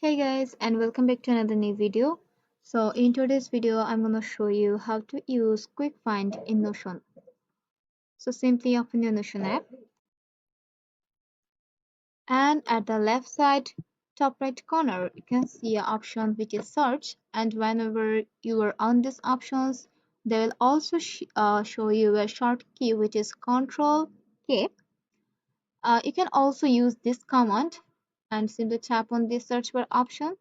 Hey guys, and welcome back to another new video. So in today's video I'm going to show you how to use quick find in Notion. So simply open your Notion app, and at the left side top right corner you can see an option which is search, and whenever you are on these options they will also show you a short key which is Control K. You can also use this command and simply tap on the search bar option.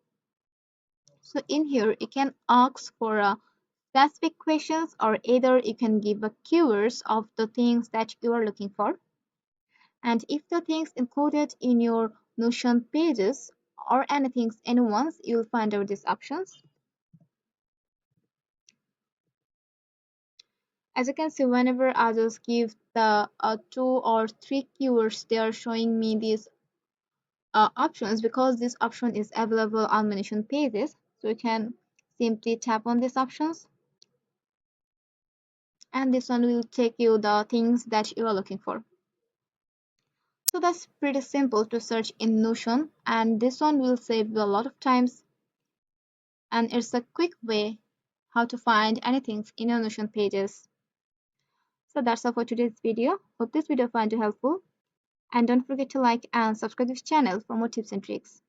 So in here you can ask for a specific questions, or either you can give a keywords of the things that you are looking for. And if the things included in your Notion pages or anything anyone's, you'll find out these options. As you can see, whenever I just give the two or three keywords, they are showing me these options because this option is available on Notion pages. So you can simply tap on these options, and this one will take you the things that you are looking for. So that's pretty simple to search in Notion, and this one will save you a lot of times, and it's a quick way how to find anything in your Notion pages. So that's all for today's video. Hope this video find you helpful, and don't forget to like and subscribe this channel for more tips and tricks.